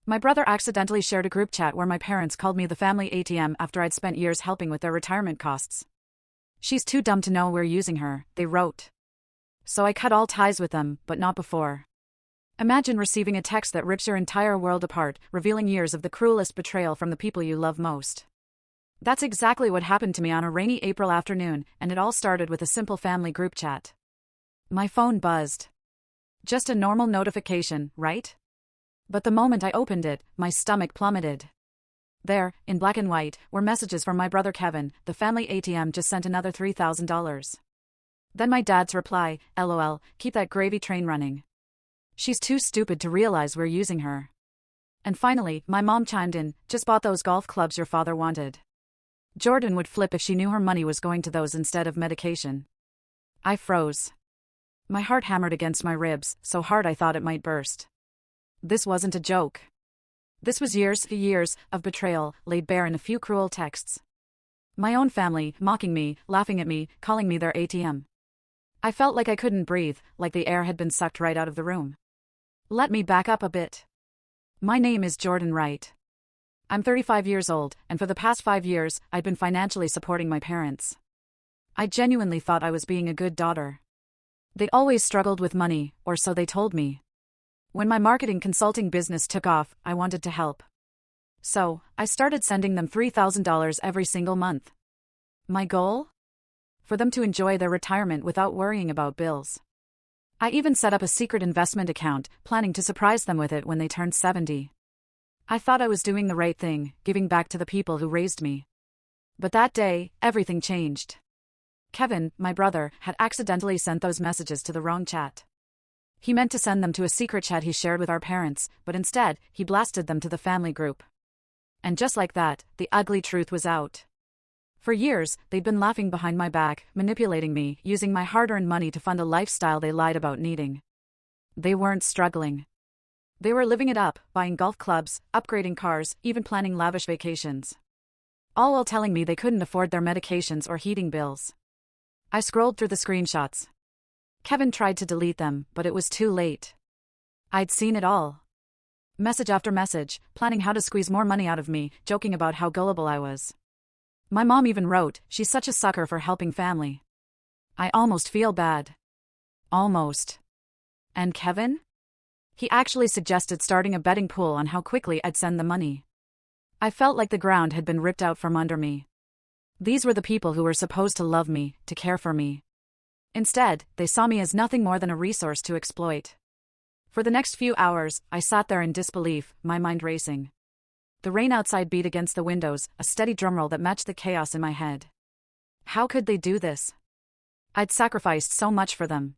My brother accidentally shared a group chat where my parents called me the family ATM after I'd spent years helping with their retirement costs. She's too dumb to know we're using her, they wrote. So I cut all ties with them, but not before. Imagine receiving a text that rips your entire world apart, revealing years of the cruelest betrayal from the people you love most. That's exactly what happened to me on a rainy April afternoon, and it all started with a simple family group chat. My phone buzzed. Just a normal notification, right? But the moment I opened it, my stomach plummeted. There, in black and white, were messages from my brother Kevin. The family ATM just sent another $3,000. Then my dad's reply, LOL, keep that gravy train running. She's too stupid to realize we're using her. And finally, my mom chimed in, just bought those golf clubs your father wanted. Jordan would flip if she knew her money was going to those instead of medication. I froze. My heart hammered against my ribs, so hard I thought it might burst. This wasn't a joke. This was years of betrayal, laid bare in a few cruel texts. My own family, mocking me, laughing at me, calling me their ATM. I felt like I couldn't breathe, like the air had been sucked right out of the room. Let me back up a bit. My name is Jordan Wright. I'm 35 years old, and for the past 5 years, I'd been financially supporting my parents. I genuinely thought I was being a good daughter. They always struggled with money, or so they told me. When my marketing consulting business took off, I wanted to help. So, I started sending them $3,000 every single month. My goal? For them to enjoy their retirement without worrying about bills. I even set up a secret investment account, planning to surprise them with it when they turned 70. I thought I was doing the right thing, giving back to the people who raised me. But that day, everything changed. Kevin, my brother, had accidentally sent those messages to the wrong chat. He meant to send them to a secret chat he shared with our parents, but instead, he blasted them to the family group. And just like that, the ugly truth was out. For years, they'd been laughing behind my back, manipulating me, using my hard-earned money to fund a lifestyle they lied about needing. They weren't struggling. They were living it up, buying golf clubs, upgrading cars, even planning lavish vacations. All while telling me they couldn't afford their medications or heating bills. I scrolled through the screenshots. Kevin tried to delete them, but it was too late. I'd seen it all. Message after message, planning how to squeeze more money out of me, joking about how gullible I was. My mom even wrote, she's such a sucker for helping family. I almost feel bad. Almost. And Kevin? He actually suggested starting a betting pool on how quickly I'd send the money. I felt like the ground had been ripped out from under me. These were the people who were supposed to love me, to care for me. Instead, they saw me as nothing more than a resource to exploit. For the next few hours, I sat there in disbelief, my mind racing. The rain outside beat against the windows, a steady drumroll that matched the chaos in my head. How could they do this? I'd sacrificed so much for them.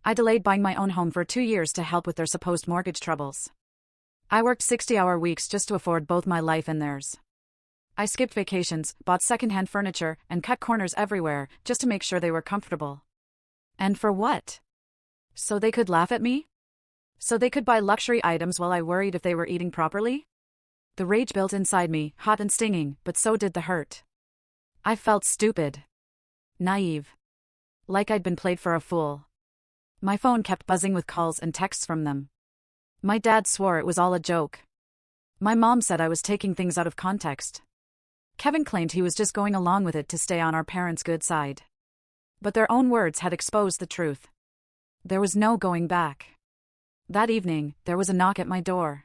I delayed buying my own home for 2 years to help with their supposed mortgage troubles. I worked 60-hour weeks just to afford both my life and theirs. I skipped vacations, bought secondhand furniture, and cut corners everywhere, just to make sure they were comfortable. And for what? So they could laugh at me? So they could buy luxury items while I worried if they were eating properly? The rage built inside me, hot and stinging, but so did the hurt. I felt stupid. Naive. Like I'd been played for a fool. My phone kept buzzing with calls and texts from them. My dad swore it was all a joke. My mom said I was taking things out of context. Kevin claimed he was just going along with it to stay on our parents' good side. But their own words had exposed the truth. There was no going back. That evening, there was a knock at my door.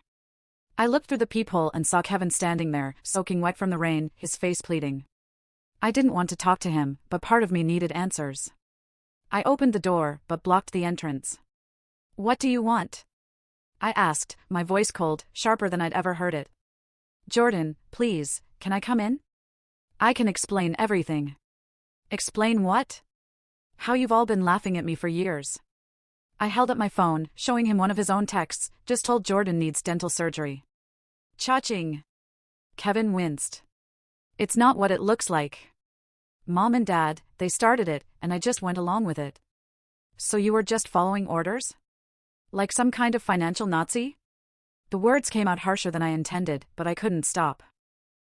I looked through the peephole and saw Kevin standing there, soaking wet from the rain, his face pleading. I didn't want to talk to him, but part of me needed answers. I opened the door, but blocked the entrance. What do you want? I asked, my voice cold, sharper than I'd ever heard it. Jordan, please, can I come in? I can explain everything. Explain what? How you've all been laughing at me for years. I held up my phone, showing him one of his own texts, just told Jordan needs dental surgery. Cha-ching. Kevin winced. It's not what it looks like. Mom and Dad, they started it, and I just went along with it. So you were just following orders? Like some kind of financial Nazi? The words came out harsher than I intended, but I couldn't stop.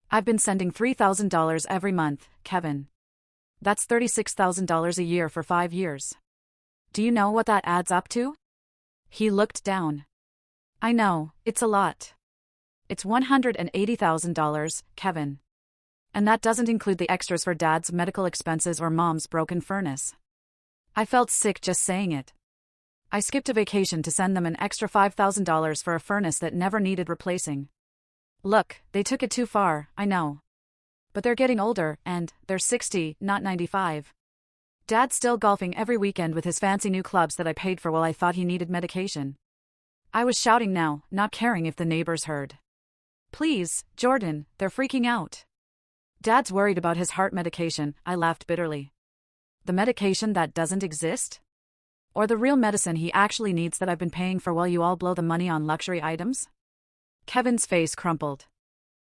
I've been sending $3,000 every month, Kevin. That's $36,000 a year for 5 years. Do you know what that adds up to? He looked down. I know, it's a lot. It's $180,000, Kevin. And that doesn't include the extras for Dad's medical expenses or Mom's broken furnace. I felt sick just saying it. I skipped a vacation to send them an extra $5,000 for a furnace that never needed replacing. Look, they took it too far, I know. But they're getting older, and they're 60, not 95. Dad's still golfing every weekend with his fancy new clubs that I paid for while I thought he needed medication. I was shouting now, not caring if the neighbors heard. Please, Jordan, they're freaking out. Dad's worried about his heart medication, I laughed bitterly. The medication that doesn't exist? Or the real medicine he actually needs that I've been paying for while you all blow the money on luxury items? Kevin's face crumpled.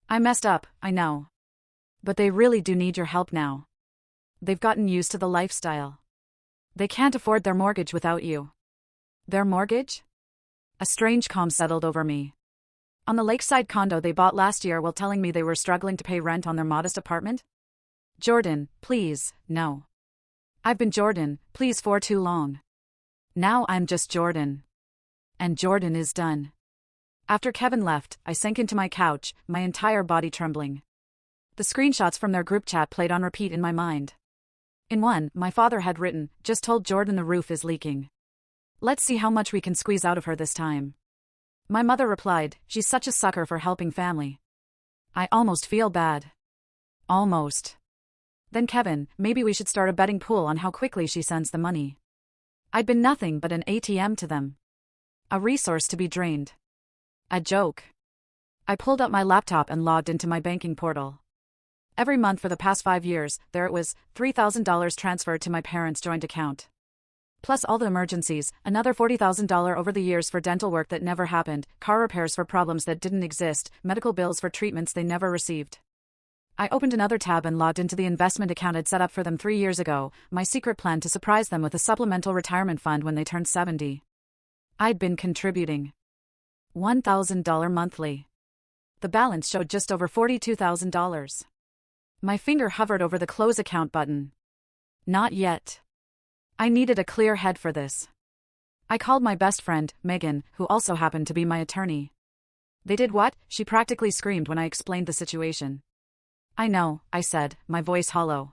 I messed up, I know. But they really do need your help now. They've gotten used to the lifestyle. They can't afford their mortgage without you. Their mortgage? A strange calm settled over me. On the lakeside condo they bought last year while telling me they were struggling to pay rent on their modest apartment? Jordan, please, no. I've been Jordan, please, for too long. Now I'm just Jordan. And Jordan is done. After Kevin left, I sank into my couch, my entire body trembling. The screenshots from their group chat played on repeat in my mind. In one, my father had written, "Just told Jordan the roof is leaking. Let's see how much we can squeeze out of her this time." My mother replied, "She's such a sucker for helping family." I almost feel bad. Almost. Then Kevin, "Maybe we should start a betting pool on how quickly she sends the money." I'd been nothing but an ATM to them. A resource to be drained. A joke. I pulled up my laptop and logged into my banking portal. Every month for the past 5 years, there it was, $3,000 transferred to my parents' joint account. Plus all the emergencies, another $40,000 over the years for dental work that never happened, car repairs for problems that didn't exist, medical bills for treatments they never received. I opened another tab and logged into the investment account I'd set up for them 3 years ago, my secret plan to surprise them with a supplemental retirement fund when they turned 70. I'd been contributing $1,000 monthly. The balance showed just over $42,000. My finger hovered over the close account button. Not yet. I needed a clear head for this. I called my best friend, Megan, who also happened to be my attorney. "They did what?" she practically screamed when I explained the situation. "I know," I said, my voice hollow.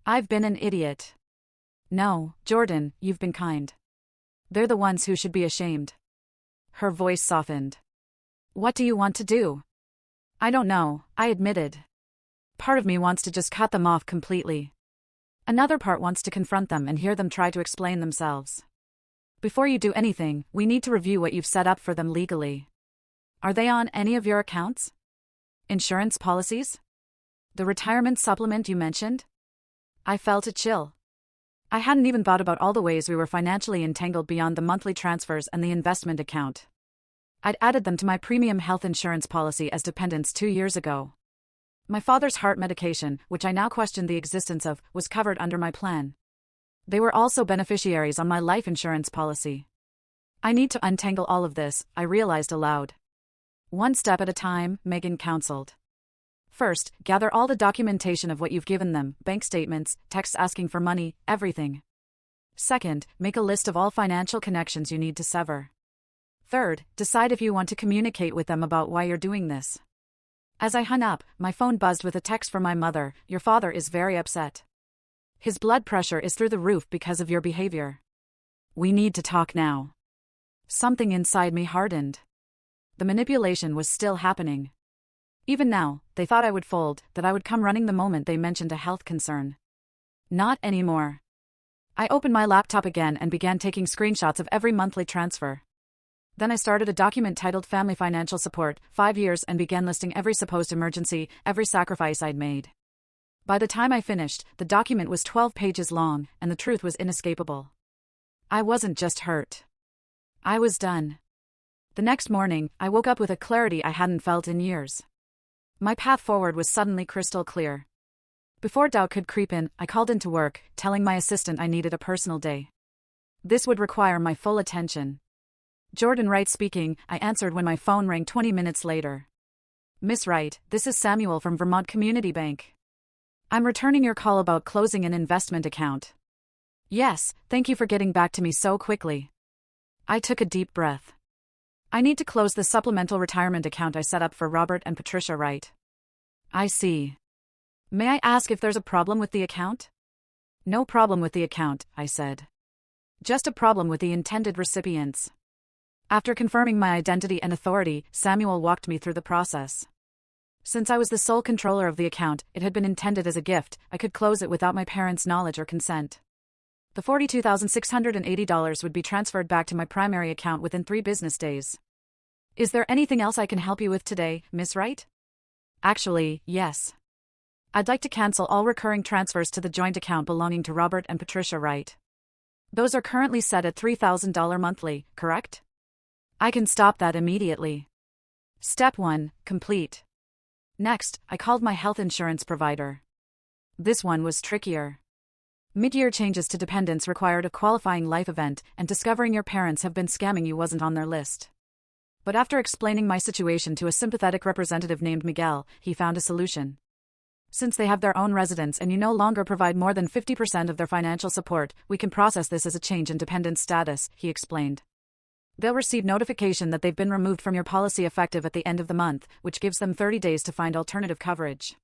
"I've been an idiot." "No, Jordan, you've been kind. They're the ones who should be ashamed." Her voice softened. "What do you want to do?" "I don't know," I admitted. Part of me wants to just cut them off completely. Another part wants to confront them and hear them try to explain themselves. Before you do anything, we need to review what you've set up for them legally. Are they on any of your accounts? Insurance policies? The retirement supplement you mentioned? I felt a chill. I hadn't even thought about all the ways we were financially entangled beyond the monthly transfers and the investment account. I'd added them to my premium health insurance policy as dependents 2 years ago. My father's heart medication, which I now questioned the existence of, was covered under my plan. They were also beneficiaries on my life insurance policy. I need to untangle all of this, I realized aloud. One step at a time, Megan counseled. First, gather all the documentation of what you've given them, bank statements, texts asking for money, everything. Second, make a list of all financial connections you need to sever. Third, decide if you want to communicate with them about why you're doing this. As I hung up, my phone buzzed with a text from my mother. "Your father is very upset. His blood pressure is through the roof because of your behavior. We need to talk now." Something inside me hardened. The manipulation was still happening. Even now, they thought I would fold, that I would come running the moment they mentioned a health concern. Not anymore. I opened my laptop again and began taking screenshots of every monthly transfer. Then I started a document titled Family Financial Support, 5 years, and began listing every supposed emergency, every sacrifice I'd made. By the time I finished, the document was 12 pages long, and the truth was inescapable. I wasn't just hurt. I was done. The next morning, I woke up with a clarity I hadn't felt in years. My path forward was suddenly crystal clear. Before doubt could creep in, I called into work, telling my assistant I needed a personal day. This would require my full attention. "Jordan Wright speaking," I answered when my phone rang 20 minutes later. "Miss Wright, this is Samuel from Vermont Community Bank. I'm returning your call about closing an investment account." "Yes, thank you for getting back to me so quickly." I took a deep breath. I need to close the supplemental retirement account I set up for Robert and Patricia Wright. I see. May I ask if there's a problem with the account? No problem with the account, I said. Just a problem with the intended recipients. After confirming my identity and authority, Samuel walked me through the process. Since I was the sole controller of the account, it had been intended as a gift. I could close it without my parents' knowledge or consent. The $42,680 would be transferred back to my primary account within 3 business days. Is there anything else I can help you with today, Miss Wright? Actually, yes. I'd like to cancel all recurring transfers to the joint account belonging to Robert and Patricia Wright. Those are currently set at $3,000 monthly, correct? I can stop that immediately. Step 1, complete. Next, I called my health insurance provider. This one was trickier. Mid-year changes to dependents required a qualifying life event, and discovering your parents have been scamming you wasn't on their list. But after explaining my situation to a sympathetic representative named Miguel, he found a solution. Since they have their own residence and you no longer provide more than 50% of their financial support, we can process this as a change in dependent status, he explained. They'll receive notification that they've been removed from your policy effective at the end of the month, which gives them 30 days to find alternative coverage.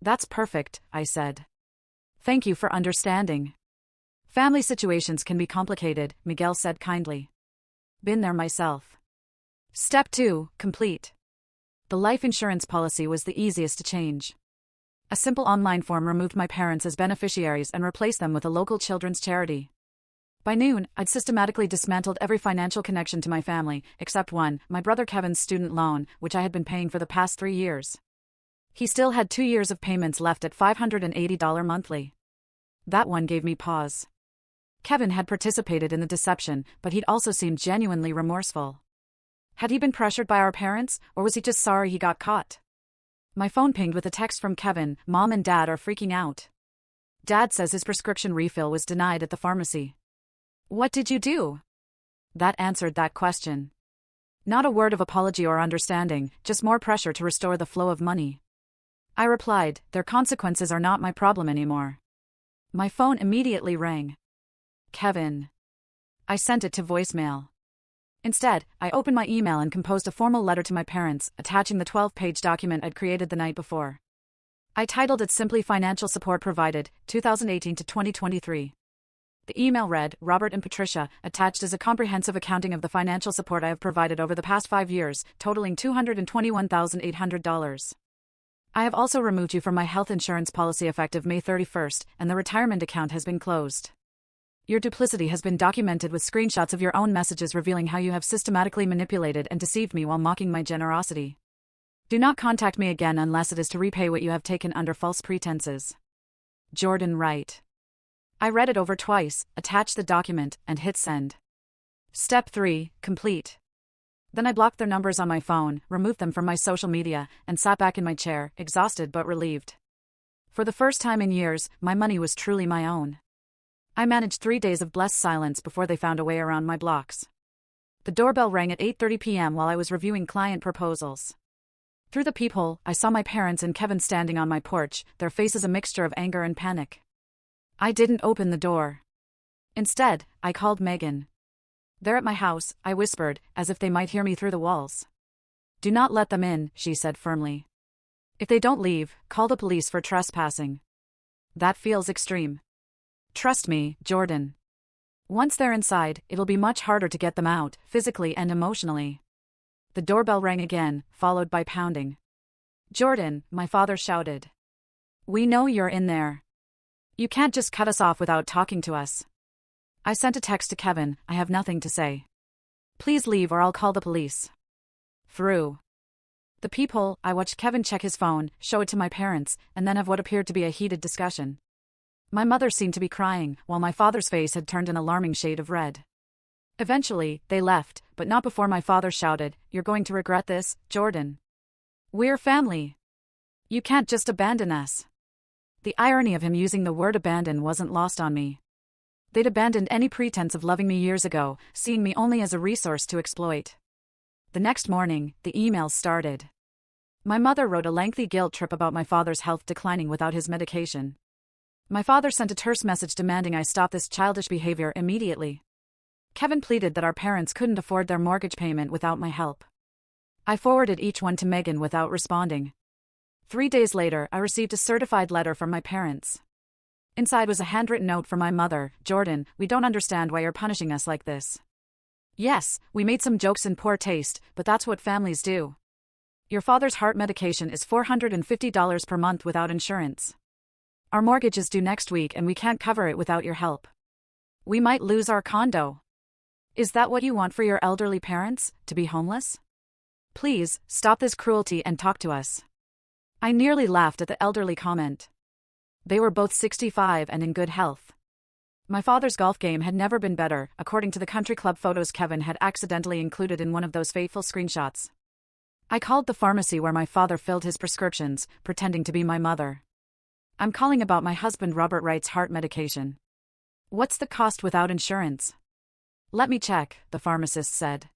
That's perfect, I said. Thank you for understanding. Family situations can be complicated, Miguel said kindly. Been there myself. Step 2, complete. The life insurance policy was the easiest to change. A simple online form removed my parents as beneficiaries and replaced them with a local children's charity. By noon, I'd systematically dismantled every financial connection to my family, except one, my brother Kevin's student loan, which I had been paying for the past 3 years. He still had 2 years of payments left at $580 monthly. That one gave me pause. Kevin had participated in the deception, but he'd also seemed genuinely remorseful. Had he been pressured by our parents, or was he just sorry he got caught? My phone pinged with a text from Kevin. Mom and Dad are freaking out. Dad says his prescription refill was denied at the pharmacy. What did you do? That answered that question. Not a word of apology or understanding, just more pressure to restore the flow of money. I replied, their consequences are not my problem anymore. My phone immediately rang. Kevin. I sent it to voicemail. Instead, I opened my email and composed a formal letter to my parents, attaching the 12-page document I'd created the night before. I titled it simply Financial Support Provided, 2018 to 2023. The email read, Robert and Patricia, attached is a comprehensive accounting of the financial support I have provided over the past 5 years, totaling $221,800. I have also removed you from my health insurance policy effective May 31st, and the retirement account has been closed. Your duplicity has been documented with screenshots of your own messages revealing how you have systematically manipulated and deceived me while mocking my generosity. Do not contact me again unless it is to repay what you have taken under false pretenses. Jordan Wright. I read it over twice, attached the document, and hit send. Step 3, complete. Then I blocked their numbers on my phone, removed them from my social media, and sat back in my chair, exhausted but relieved. For the first time in years, my money was truly my own. I managed 3 days of blessed silence before they found a way around my blocks. The doorbell rang at 8:30 p.m. while I was reviewing client proposals. Through the peephole, I saw my parents and Kevin standing on my porch, their faces a mixture of anger and panic. I didn't open the door. Instead, I called Megan. They're at my house, I whispered, as if they might hear me through the walls. Do not let them in, she said firmly. If they don't leave, call the police for trespassing. That feels extreme. Trust me, Jordan. Once they're inside, it'll be much harder to get them out, physically and emotionally. The doorbell rang again, followed by pounding. Jordan, my father shouted. We know you're in there. You can't just cut us off without talking to us. I sent a text to Kevin, I have nothing to say. Please leave or I'll call the police. Through the peephole, I watched Kevin check his phone, show it to my parents, and then have what appeared to be a heated discussion. My mother seemed to be crying, while my father's face had turned an alarming shade of red. Eventually, they left, but not before my father shouted, You're going to regret this, Jordan. We're family. You can't just abandon us. The irony of him using the word abandon wasn't lost on me. They'd abandoned any pretense of loving me years ago, seeing me only as a resource to exploit. The next morning, the emails started. My mother wrote a lengthy guilt trip about my father's health declining without his medication. My father sent a terse message demanding I stop this childish behavior immediately. Kevin pleaded that our parents couldn't afford their mortgage payment without my help. I forwarded each one to Megan without responding. 3 days later, I received a certified letter from my parents. Inside was a handwritten note from my mother. "Jordan, we don't understand why you're punishing us like this. Yes, we made some jokes in poor taste, but that's what families do. Your father's heart medication is $450 per month without insurance. Our mortgage is due next week and we can't cover it without your help. We might lose our condo. Is that what you want for your elderly parents, to be homeless? Please, stop this cruelty and talk to us." I nearly laughed at the elderly comment. They were both 65 and in good health. My father's golf game had never been better, according to the country club photos Kevin had accidentally included in one of those fateful screenshots. I called the pharmacy where my father filled his prescriptions, pretending to be my mother. "I'm calling about my husband Robert Wright's heart medication. What's the cost without insurance?" "Let me check," the pharmacist said.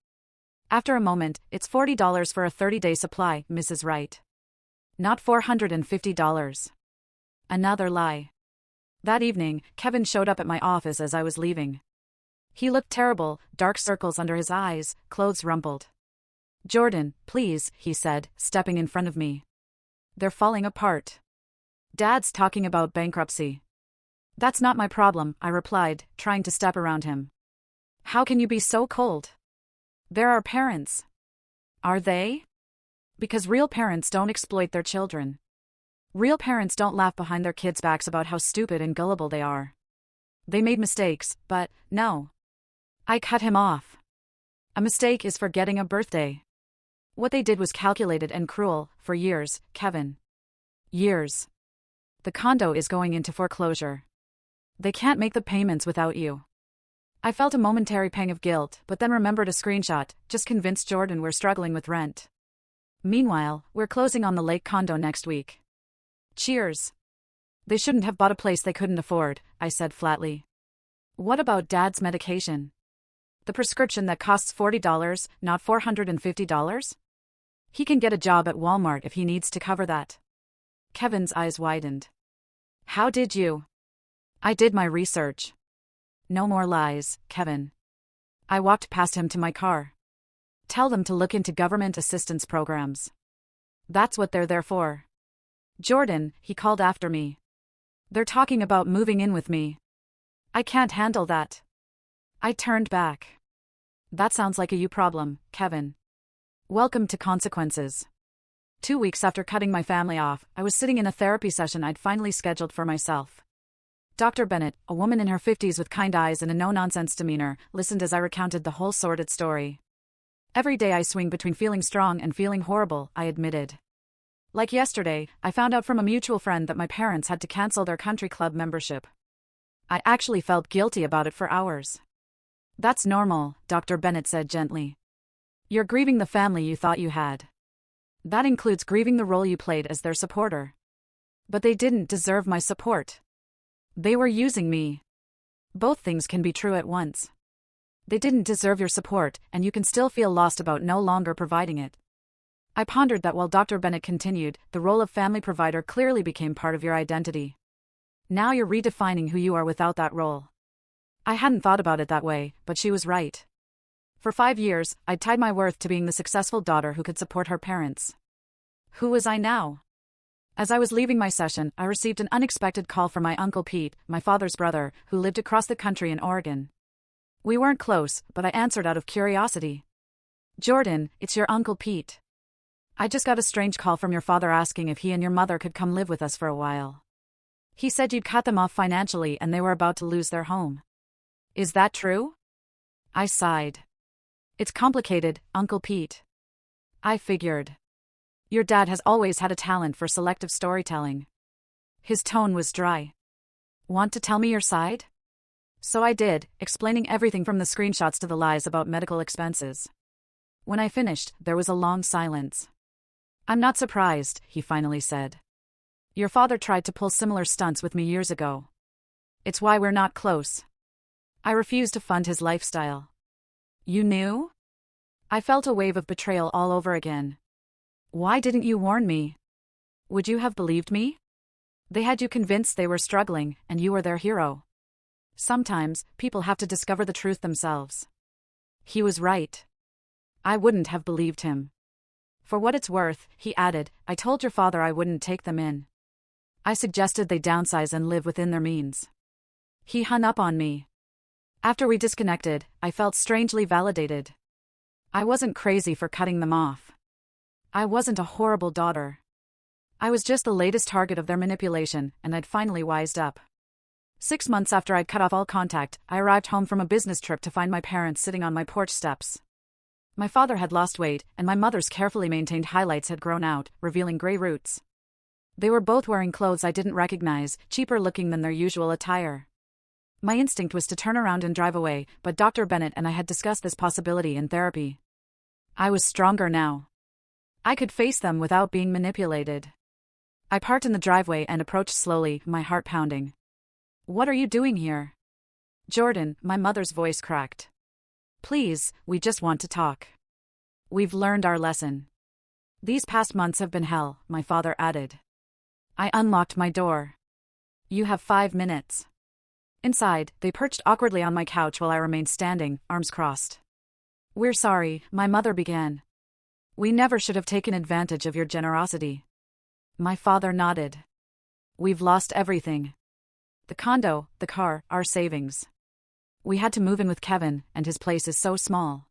After a moment, "It's $40 for a 30-day supply, Mrs. Wright. Not $450. Another lie. That evening, Kevin showed up at my office as I was leaving. He looked terrible, dark circles under his eyes, clothes rumpled. "Jordan, please," he said, stepping in front of me. "They're falling apart. Dad's talking about bankruptcy." "That's not my problem," I replied, trying to step around him. "How can you be so cold? They're our parents." "Are they?" "Because real parents don't exploit their children. Real parents don't laugh behind their kids' backs about how stupid and gullible they are. They made mistakes, but, no." I cut him off. "A mistake is forgetting a birthday. What they did was calculated and cruel, for years, Kevin. Years. The condo is going into foreclosure. They can't make the payments without you." I felt a momentary pang of guilt, but then remembered a screenshot, just convinced Jordan we're struggling with rent. Meanwhile, we're closing on the lake condo next week. Cheers. "They shouldn't have bought a place they couldn't afford," I said flatly. "What about Dad's medication? The prescription that costs $40, not $450? He can get a job at Walmart if he needs to cover that." Kevin's eyes widened. "How did you?" "I did my research." "No more lies, Kevin." I walked past him to my car. "Tell them to look into government assistance programs. That's what they're there for." "Jordan," he called after me. "They're talking about moving in with me. I can't handle that." I turned back. "That sounds like a you problem, Kevin. Welcome to consequences." 2 weeks after cutting my family off, I was sitting in a therapy session I'd finally scheduled for myself. Dr. Bennett, a woman in her 50s with kind eyes and a no-nonsense demeanor, listened as I recounted the whole sordid story. "Every day I swing between feeling strong and feeling horrible," I admitted. "Like yesterday, I found out from a mutual friend that my parents had to cancel their country club membership. I actually felt guilty about it for hours." "That's normal," Dr. Bennett said gently. "You're grieving the family you thought you had. That includes grieving the role you played as their supporter. But they didn't deserve my support. They were using me. Both things can be true at once. They didn't deserve your support, and you can still feel lost about no longer providing it." I pondered that while Dr. Bennett continued, "The role of family provider clearly became part of your identity. Now you're redefining who you are without that role." I hadn't thought about it that way, but she was right. For 5 years, I'd tied my worth to being the successful daughter who could support her parents. Who was I now? As I was leaving my session, I received an unexpected call from my Uncle Pete, my father's brother, who lived across the country in Oregon. We weren't close, but I answered out of curiosity. "Jordan, it's your Uncle Pete. I just got a strange call from your father asking if he and your mother could come live with us for a while. He said you'd cut them off financially and they were about to lose their home. Is that true?" I sighed. "It's complicated, Uncle Pete. I figured. Your dad has always had a talent for selective storytelling." His tone was dry. "Want to tell me your side?" So I did, explaining everything from the screenshots to the lies about medical expenses. When I finished, there was a long silence. "I'm not surprised," he finally said. "Your father tried to pull similar stunts with me years ago. It's why we're not close. I refused to fund his lifestyle." "You knew?" I felt a wave of betrayal all over again. "Why didn't you warn me? Would you have believed me? They had you convinced they were struggling, and you were their hero." Sometimes, people have to discover the truth themselves. He was right. I wouldn't have believed him. For what it's worth, he added, I told your father I wouldn't take them in. I suggested they downsize and live within their means. He hung up on me. After we disconnected, I felt strangely validated. I wasn't crazy for cutting them off. I wasn't a horrible daughter. I was just the latest target of their manipulation, and I'd finally wised up. 6 months after I'd cut off all contact, I arrived home from a business trip to find my parents sitting on my porch steps. My father had lost weight, and my mother's carefully maintained highlights had grown out, revealing gray roots. They were both wearing clothes I didn't recognize, cheaper looking than their usual attire. My instinct was to turn around and drive away, but Dr. Bennett and I had discussed this possibility in therapy. I was stronger now. I could face them without being manipulated. I parked in the driveway and approached slowly, my heart pounding. What are you doing here? Jordan, my mother's voice cracked. Please, we just want to talk. We've learned our lesson. These past months have been hell, my father added. I unlocked my door. You have 5 minutes. Inside, they perched awkwardly on my couch while I remained standing, arms crossed. We're sorry, my mother began. We never should have taken advantage of your generosity. My father nodded. We've lost everything. The condo, the car, our savings. We had to move in with Kevin, and his place is so small.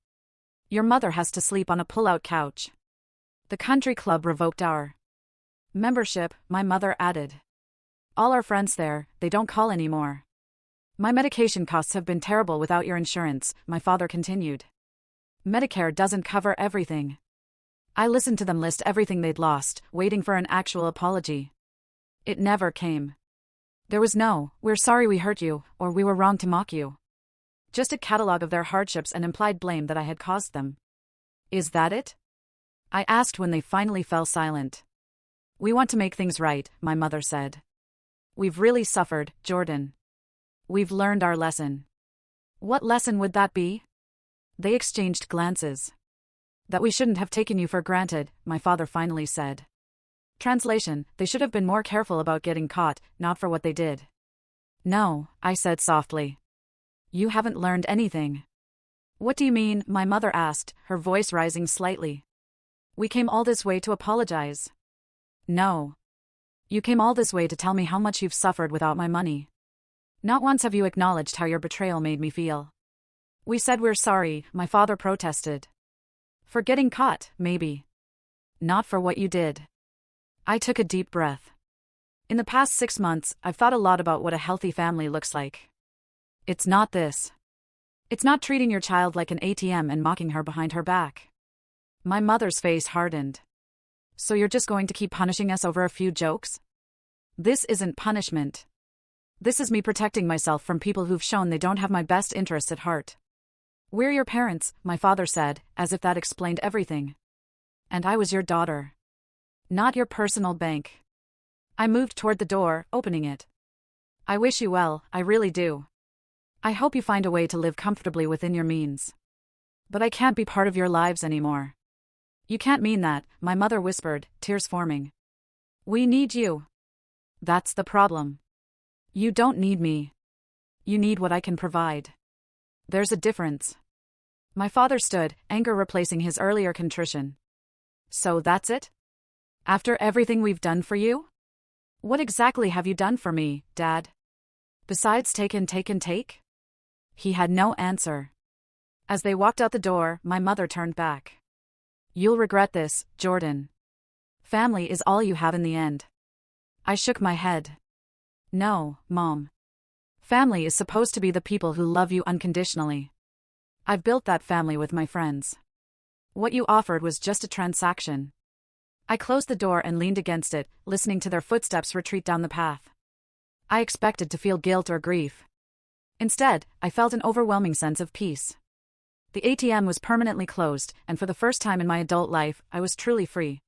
Your mother has to sleep on a pull-out couch. The country club revoked our membership, my mother added. All our friends there, they don't call anymore. My medication costs have been terrible without your insurance, my father continued. Medicare doesn't cover everything. I listened to them list everything they'd lost, waiting for an actual apology. It never came. There was no, we're sorry we hurt you, or we were wrong to mock you. Just a catalog of their hardships and implied blame that I had caused them. Is that it? I asked when they finally fell silent. We want to make things right, my mother said. We've really suffered, Jordan. We've learned our lesson. What lesson would that be? They exchanged glances. That we shouldn't have taken you for granted, my father finally said. Translation, they should have been more careful about getting caught, not for what they did. No, I said softly. You haven't learned anything. What do you mean? My mother asked, her voice rising slightly. We came all this way to apologize. No. You came all this way to tell me how much you've suffered without my money. Not once have you acknowledged how your betrayal made me feel. We said we're sorry, my father protested. For getting caught, maybe. Not for what you did. I took a deep breath. In the past 6 months, I've thought a lot about what a healthy family looks like. It's not this. It's not treating your child like an ATM and mocking her behind her back. My mother's face hardened. So you're just going to keep punishing us over a few jokes? This isn't punishment. This is me protecting myself from people who've shown they don't have my best interests at heart. We're your parents, my father said, as if that explained everything. And I was your daughter. Not your personal bank. I moved toward the door, opening it. I wish you well, I really do. I hope you find a way to live comfortably within your means. But I can't be part of your lives anymore. You can't mean that, my mother whispered, tears forming. We need you. That's the problem. You don't need me. You need what I can provide. There's a difference. My father stood, anger replacing his earlier contrition. So that's it? After everything we've done for you? What exactly have you done for me, Dad? Besides take? He had no answer. As they walked out the door, my mother turned back. You'll regret this, Jordan. Family is all you have in the end. I shook my head. No, Mom. Family is supposed to be the people who love you unconditionally. I've built that family with my friends. What you offered was just a transaction. I closed the door and leaned against it, listening to their footsteps retreat down the path. I expected to feel guilt or grief. Instead, I felt an overwhelming sense of peace. The ATM was permanently closed, and for the first time in my adult life, I was truly free.